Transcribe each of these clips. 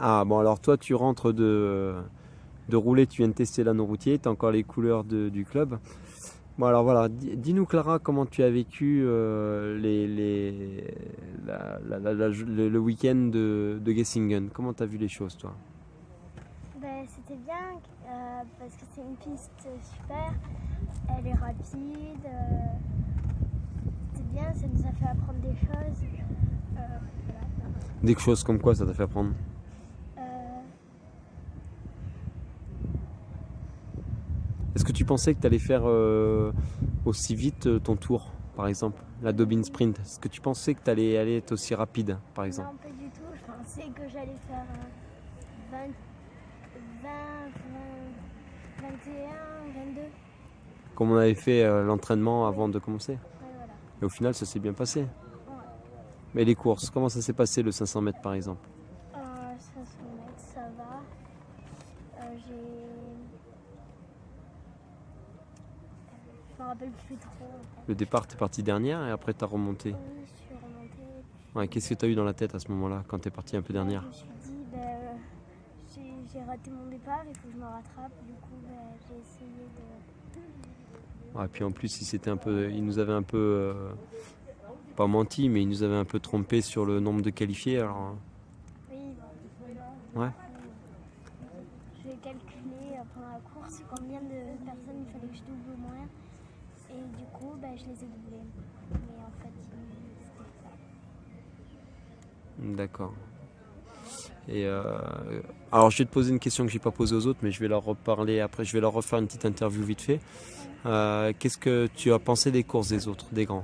Ah bon, alors toi tu rentres de rouler, tu viens de tester l'anneau routier, tu as encore les couleurs du club. Bon alors voilà, dis-nous Clara comment tu as vécu le week-end de Gessingen. Comment tu as vu les choses toi? Ben, c'était bien parce que c'est une piste super, elle est rapide, c'était bien, ça nous a fait apprendre des choses. Voilà. Des choses comme quoi ça t'a fait apprendre? Euh, Est-ce que tu pensais que tu allais faire aussi vite ton tour, par exemple, la Dobin Sprint? Est-ce que tu pensais que tu allais être aussi rapide, par exemple? non, pas du tout, je pensais que j'allais faire 20, 20, 21, 22. Comme on avait fait l'entraînement avant de commencer. Ouais, voilà. Et au final, ça s'est bien passé. Ouais. Mais les courses, comment ça s'est passé le 500 mètres, par exemple? 500 mètres, ça va. Je me rappelle plus trop. En fait. Le départ, t'es parti dernière et après t'as remonté. Oui, je suis remontée. Ouais, qu'est-ce que t'as eu dans la tête à ce moment-là, quand t'es parti un peu dernière? Je me suis dit, j'ai raté mon départ, il faut que je me rattrape. Du coup, j'ai essayé de. Ouais, puis en plus, il nous avait un peu, pas menti, mais il nous avait un peu trompé sur le nombre de qualifiés. Alors, Oui, ouais. j'ai calculé pendant la course combien de personnes il fallait que je double au moins. Et du coup, je les ai doublés. Mais en fait, c'était ça. D'accord. Et alors, je vais te poser une question que j'ai pas posée aux autres, mais je vais leur reparler après. Je vais leur refaire une petite interview vite fait. Qu'est-ce que tu as pensé des courses des autres, des grands?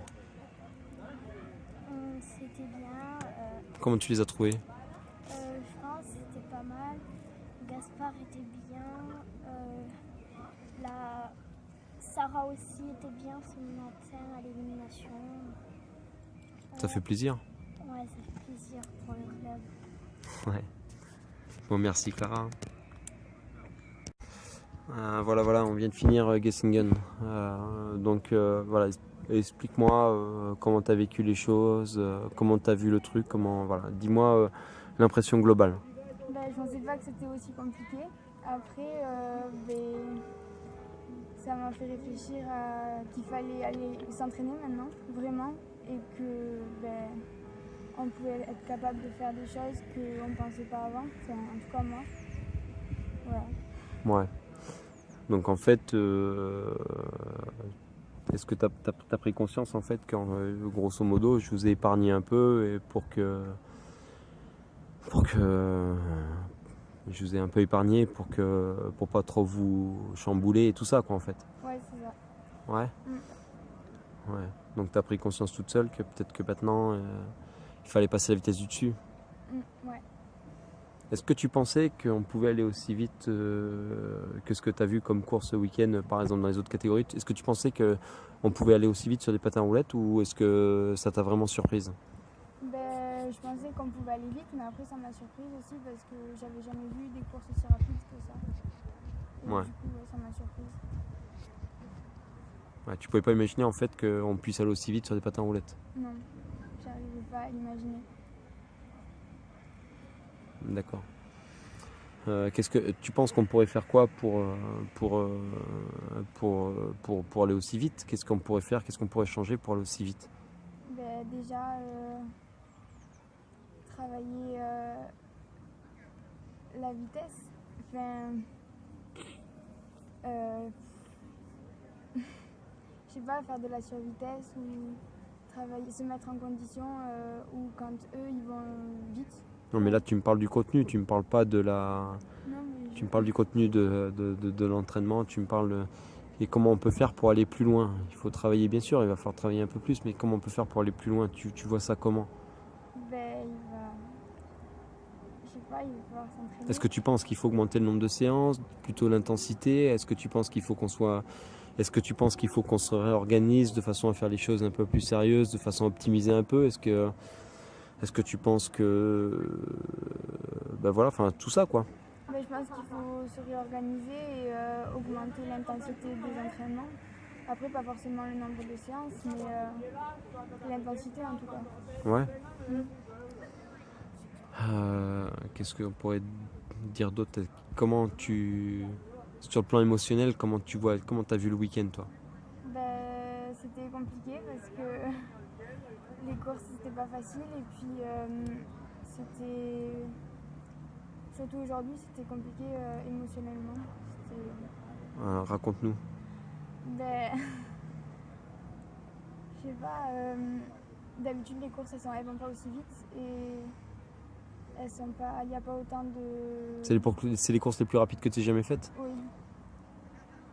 C'était bien. Comment tu les as trouvés? Je pense que c'était pas mal. Gaspard était bien. La Sarah aussi était bien ce matin à l'élimination. Ça fait plaisir. Ouais, ça fait plaisir pour le club. Ouais. Bon, merci Clara. Voilà, on vient de finir Gessingen. Donc voilà, explique-moi comment tu as vécu les choses, comment tu as vu le truc, voilà, dis-moi l'impression globale. Je pensais pas que c'était aussi compliqué. Après, ça m'a fait réfléchir à qu'il fallait aller s'entraîner maintenant, vraiment, et que on pouvait être capable de faire des choses qu'on ne pensait pas avant, enfin, en tout cas moi. Voilà. Ouais. Donc en fait, est-ce que tu as pris conscience en fait que grosso modo je vous ai épargné un peu et pour que je vous ai un peu épargné pour pas trop vous chambouler et tout ça quoi en fait. Ouais, c'est ça. Ouais. Ouais. Donc tu as pris conscience toute seule que peut-être que maintenant il fallait passer la vitesse du dessus. Ouais. Est-ce que tu pensais qu'on pouvait aller aussi vite que ce que tu as vu comme course ce week-end, par exemple dans les autres catégories? Est-ce que tu pensais qu'on pouvait aller aussi vite sur des patins à roulettes ou est-ce que ça t'a vraiment surprise? Je pensais qu'on pouvait aller vite, mais après ça m'a surprise aussi parce que j'avais jamais vu des courses aussi rapides que ça. Et Ouais. du coup, ça m'a surprise. Ouais, tu pouvais pas imaginer en fait qu'on puisse aller aussi vite sur des patins à roulettes? Non, j'arrivais pas à l'imaginer. D'accord. Qu'est-ce que tu penses qu'on pourrait faire quoi pour aller aussi vite? Qu'est-ce qu'on pourrait faire? Qu'est-ce qu'on pourrait changer pour aller aussi vite? Déjà, travailler la vitesse. Enfin, je sais pas, faire de la survitesse ou travailler, se mettre en condition ou quand eux ils vont vite. Non mais là tu me parles du contenu, tu me parles pas de la... Non, mais Tu me parles du contenu de l'entraînement, tu me parles et comment on peut faire pour aller plus loin. Il faut travailler bien sûr, il va falloir travailler un peu plus, mais comment on peut faire pour aller plus loin? Tu vois ça comment? il va, je sais pas, il va falloir s'entraîner. Est-ce que tu penses qu'il faut augmenter le nombre de séances, plutôt l'intensité? Est-ce que tu penses qu'il faut qu'on se réorganise de façon à faire les choses un peu plus sérieuses, de façon à optimiser un peu? Est-ce que tu penses que voilà, enfin tout ça quoi. Je pense qu'il faut se réorganiser et augmenter l'intensité des entraînements. Après, pas forcément le nombre de séances, mais l'intensité en tout cas. Ouais. qu'est-ce qu'on pourrait dire d'autre? Sur le plan émotionnel, comment t'as vu le week-end, toi? Ben, c'était compliqué parce que les courses c'était pas facile et puis c'était surtout aujourd'hui c'était compliqué émotionnellement. Raconte-nous. Ben, je sais pas, d'habitude les courses elles vont pas aussi vite et elles sont pas, il n'y a pas autant de... C'est les courses les plus rapides que tu aies jamais faites? Oui.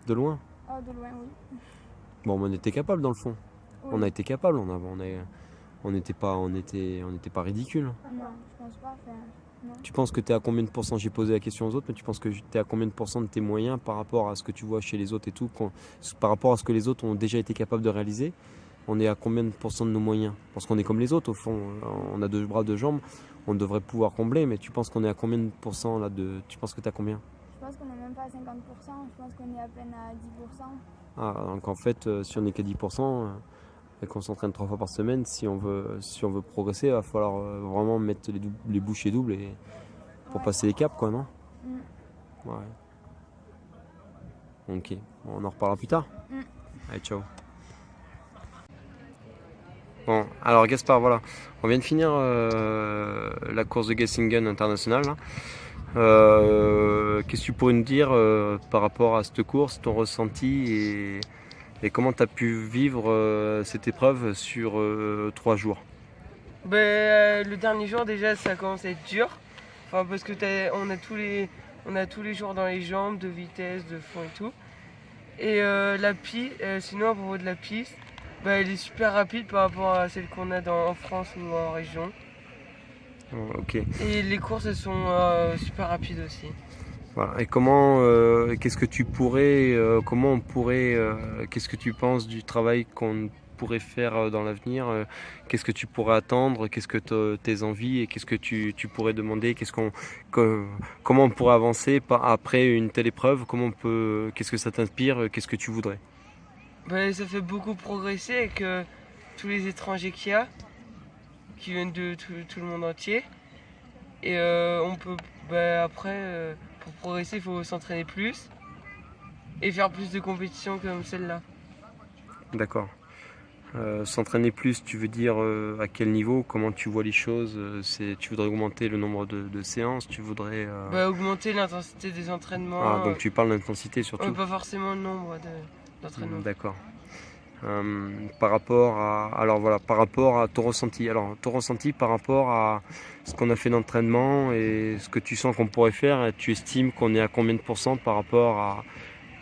De loin? Oh, de loin, oui. Bon, on était capable dans le fond. Oui. On a été capable, on n'était pas ridicule. Non, je pense pas. Enfin, non. Tu penses que tu es à combien de pourcents? J'ai posé la question aux autres, mais tu penses que tu es à combien de pourcents de tes moyens par rapport à ce que tu vois chez les autres et tout, par rapport à ce que les autres ont déjà été capables de réaliser? On est à combien de pourcents de nos moyens? Parce qu'on est comme les autres, au fond. On a 2 bras, 2 jambes. On devrait pouvoir combler, mais tu penses qu'on est à combien de pourcents là de... Tu penses que tu as combien? Je pense qu'on n'est même pas à 50%, je pense qu'on est à peine à 10%. Ah, donc en fait, si on n'est qu'à 10%, et qu'on s'entraîne 3 fois par semaine, si on veut progresser, il va falloir vraiment mettre les bouchées doubles pour passer les caps, quoi, non? Ouais. Ok, on en reparlera plus tard. Allez, ciao. Bon, alors Gaspard, voilà, on vient de finir la course de Gessingen internationale. Qu'est-ce que tu pourrais nous dire par rapport à cette course, ton ressenti et comment tu as pu vivre cette épreuve sur 3 jours? Le dernier jour déjà ça commence à être dur, enfin, parce que on a tous les jours dans les jambes, de vitesse, de fond et tout. Et la piste, sinon à propos de la piste, elle est super rapide par rapport à celle qu'on a en France ou en région. Ok. Et les courses elles sont super rapides aussi. Voilà. Et qu'est-ce que tu penses du travail qu'on pourrait faire dans l'avenir? Qu'est-ce que tu pourrais attendre? Qu'est-ce que tes envies et qu'est-ce que tu pourrais demander? Comment on pourrait avancer après une telle épreuve? Qu'est-ce que ça t'inspire? Qu'est-ce que tu voudrais? Ça fait beaucoup progresser avec tous les étrangers qu'il y a, qui viennent de tout le monde entier. Et on peut après, pour progresser, il faut s'entraîner plus et faire plus de compétitions comme celle-là. D'accord. S'entraîner plus, tu veux dire à quel niveau? Comment tu vois les choses? Tu voudrais augmenter le nombre de séances? Tu voudrais augmenter l'intensité des entraînements. Ah, donc tu parles d'intensité surtout? Pas forcément le nombre d'entraînements. D'accord. Par rapport à ton ressenti. Alors, ton ressenti par rapport à ce qu'on a fait d'entraînement et ce que tu sens qu'on pourrait faire, tu estimes qu'on est à combien de pourcents par rapport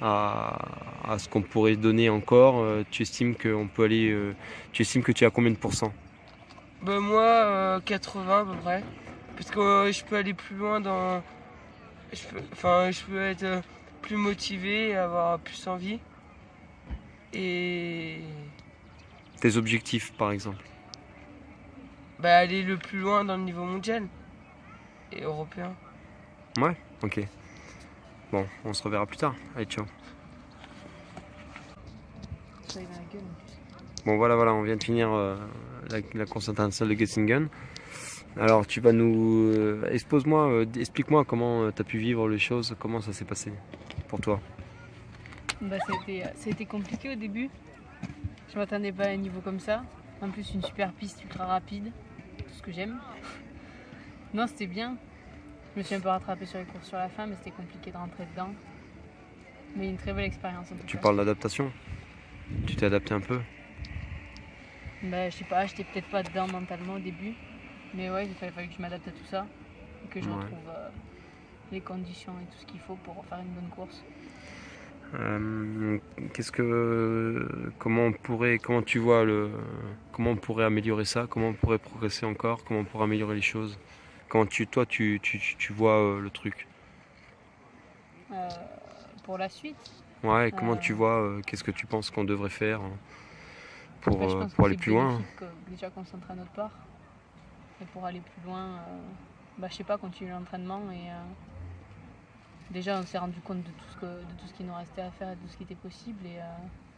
à ce qu'on pourrait donner encore? Tu estimes qu'on peut aller. Tu estimes que tu es à combien de pourcents? Moi, 80 à peu près. Parce que je peux aller plus loin je peux être plus motivé et avoir plus envie. Et tes objectifs par exemple? Aller le plus loin dans le niveau mondial et européen. Ouais, ok. Bon, on se reverra plus tard. Allez, ciao. Bon voilà, on vient de finir la course internationale de Gessingen. Alors tu vas nous... explique-moi comment tu as pu vivre les choses, comment ça s'est passé pour toi? Ça a été compliqué au début. Je m'attendais pas à un niveau comme ça. En plus, une super piste ultra rapide. Tout ce que j'aime. Non, c'était bien. Je me suis un peu rattrapée sur les courses sur la fin, mais c'était compliqué de rentrer dedans. Mais une très belle expérience en tout cas. Tu parles d'adaptation? Tu t'es adapté un peu? Je sais pas, j'étais peut-être pas dedans mentalement au début. Mais ouais, il fallait que je m'adapte à tout ça. Et que je retrouve les conditions et tout ce qu'il faut pour faire une bonne course. Comment on pourrait améliorer ça? Comment on pourrait progresser encore? Comment on pourrait améliorer les choses? Comment tu vois le truc? Pour la suite? Ouais, comment tu vois, qu'est-ce que tu penses qu'on devrait faire pour aller plus loin? Déjà qu'on s'entraîne autre part. Et pour aller plus loin, je sais pas, continuer l'entraînement et... Déjà, on s'est rendu compte de tout ce qui nous restait à faire et de tout ce qui était possible et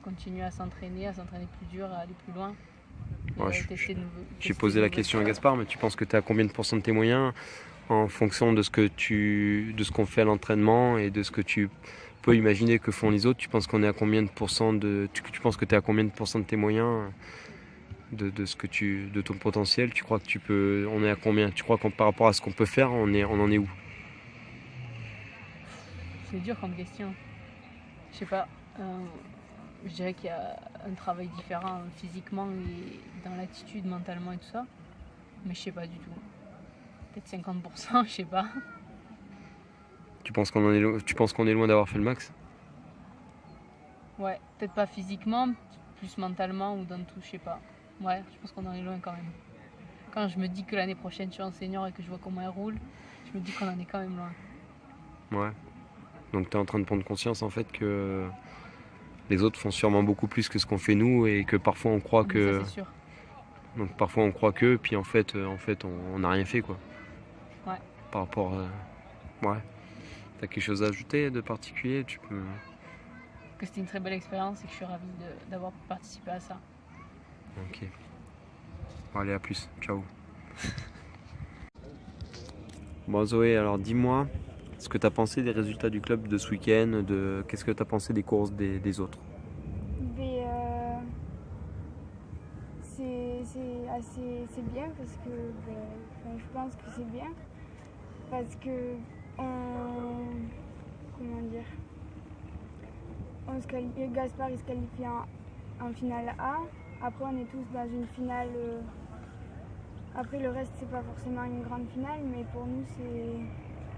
continuer à s'entraîner plus dur, à aller plus loin. J'ai posé la question à Gaspard, mais tu penses que tu es à combien de pourcents de tes moyens? en fonction de ce qu'on fait à l'entraînement et de ce que tu peux imaginer que font les autres, tu penses qu'on est à combien de pourcents tu penses que tu es à combien de pourcents de tes moyens de ton potentiel? Tu crois que on est à combien? Tu crois que par rapport à ce qu'on peut faire, on en est où? C'est dur comme question. Je sais pas. Je dirais qu'il y a un travail différent physiquement et dans l'attitude, mentalement et tout ça. Mais je sais pas du tout. Peut-être 50%, je sais pas. Tu penses qu'on est loin d'avoir fait le max? Ouais, peut-être pas physiquement, plus mentalement ou dans tout, je sais pas. Ouais, je pense qu'on en est loin quand même. Quand je me dis que l'année prochaine je suis en senior et que je vois comment elle roule, je me dis qu'on en est quand même loin. Ouais. Donc tu es en train de prendre conscience en fait que les autres font sûrement beaucoup plus que ce qu'on fait nous et que parfois on croit que... Ça, c'est sûr. Donc parfois on croit que, puis en fait on n'a rien fait quoi. Ouais. Par rapport... Ouais. T'as quelque chose à ajouter de particulier? Tu peux... Que c'était une très belle expérience et que je suis ravie d'avoir participé à ça. Ok. Bon, allez, à plus. Ciao. Bon Zoé, alors dis-moi ce que tu as pensé des résultats du club de ce week-end, qu'est-ce que tu as pensé des courses des autres? Mais, c'est bien parce que je pense que c'est bien parce que comment dire, Gaspard il se qualifie en finale A. Après on est tous dans une finale. Après le reste c'est pas forcément une grande finale, mais pour nous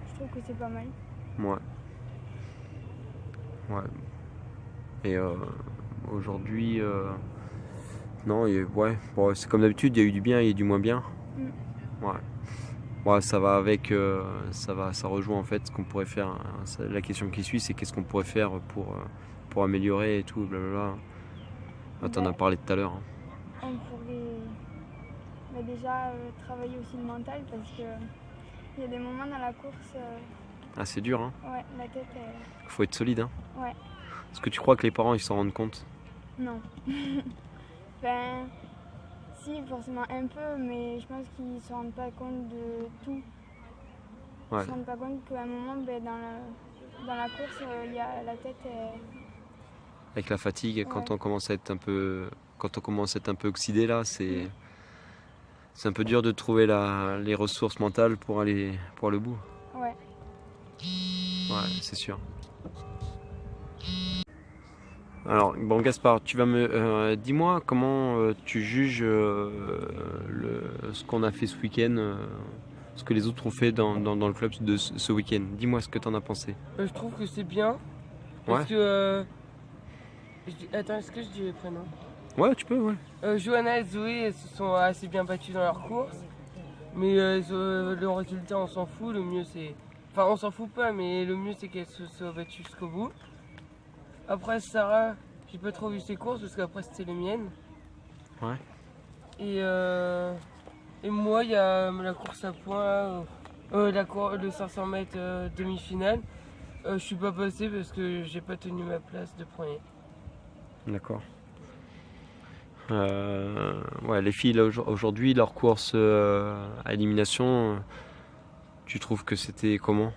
je trouve que c'est pas mal. Ouais. Ouais. Et aujourd'hui, non, ouais, bon, c'est comme d'habitude, il y a eu du bien et du moins bien. Ouais. Ouais, ça va avec, ça rejoint en fait ce qu'on pourrait faire. La question qui suit, c'est qu'est-ce qu'on pourrait faire pour améliorer et tout, blablabla. Ah, t'en as parlé tout à l'heure. On pourrait déjà travailler aussi le mental parce que il y a des moments dans la course. Ah, c'est dur, hein. Ouais, la tête. Faut être solide, hein. Ouais. Est-ce que tu crois que les parents ils s'en rendent compte? Non. Enfin, si, forcément un peu, mais je pense qu'ils ne se rendent pas compte de tout. Ils ne se rendent pas compte qu'à un moment, dans la course, il y a la tête. Avec la fatigue, Ouais. quand on commence à être un peu oxydé là, c'est un peu dur de trouver les ressources mentales pour aller au bout. Ouais. Ouais, c'est sûr. Alors, bon Gaspard, tu vas dis-moi comment tu juges ce qu'on a fait ce week-end, ce que les autres ont fait dans le club de ce week-end. Dis-moi ce que tu en as pensé. Je trouve que c'est bien. Parce que... Attends, est-ce que je dis les prénoms? Ouais, tu peux, ouais. Johanna et Zoé elles se sont assez bien battues dans leur course. Mais le résultat, on s'en fout. Le mieux, c'est... Enfin, on s'en fout pas, mais le mieux, c'est qu'elles se soient battues jusqu'au bout. Après, Sarah, j'ai pas trop vu ses courses parce qu'après, c'était les miennes. Ouais. Et moi, il y a la course à points, le 500 mètres demi-finale. Je suis pas passé parce que j'ai pas tenu ma place de premier. D'accord. Ouais, les filles, là, aujourd'hui, leur course à élimination, tu trouves que c'était comment?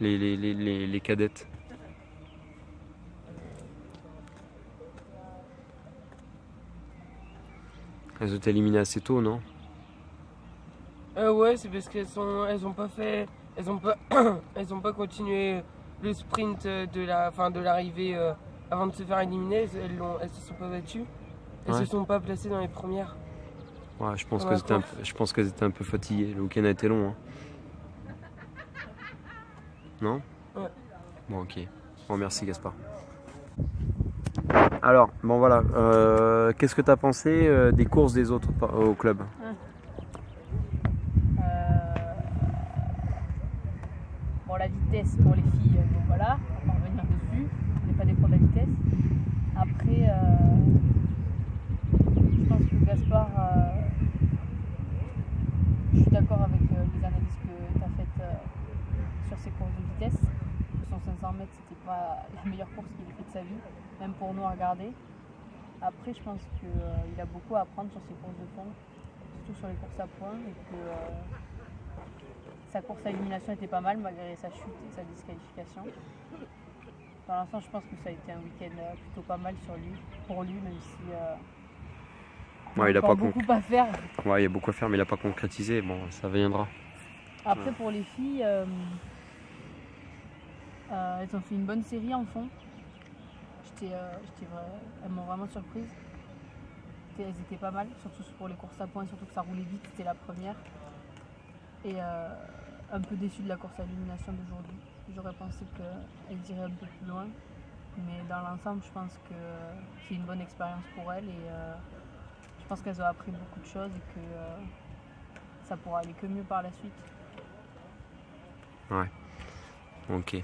Les cadettes? Elles ont été éliminées assez tôt, non? Ouais, c'est parce elles ont pas continué le sprint de l'arrivée avant de se faire éliminer. Elles se sont pas battues. Elles se sont pas placées dans les premières. Ouais, je pense qu'elles étaient un peu fatiguées. Le week-end a été long, hein. Non? Ouais. Bon, ok. Bon, merci Gaspard. Alors, bon voilà, qu'est-ce que tu as pensé des courses des autres au club? Bon, la vitesse pour les filles, donc voilà, on va revenir dessus. On n'est pas des pros de la vitesse. Après, je pense que Gaspard, je suis d'accord avec les analyses que tu as faites sur ses courses de vitesse. Son 500 mètres, c'était pas la meilleure course qu'il ait fait de sa vie, même pour nous à regarder. Après, je pense qu'il a beaucoup à apprendre sur ses courses de fond, surtout sur les courses à points, et que sa course à élimination était pas mal malgré sa chute et sa disqualification. Pour l'instant, je pense que ça a été un week-end plutôt pas mal pour lui, même si Ouais, il a encore pas beaucoup à faire. Ouais, il y a beaucoup à faire, mais il n'a pas concrétisé. Bon, ça viendra. Après, pour les filles, elles ont fait une bonne série en fond. Elles m'ont vraiment surprise. Elles étaient pas mal, surtout pour les courses à points, surtout que ça roulait vite, c'était la première. Et un peu déçue de la course à élimination d'aujourd'hui. J'aurais pensé qu'elles iraient un peu plus loin. Mais dans l'ensemble, je pense que c'est une bonne expérience pour elles et je pense qu'elles ont appris beaucoup de choses et que ça pourra aller que mieux par la suite. Ouais. Ok.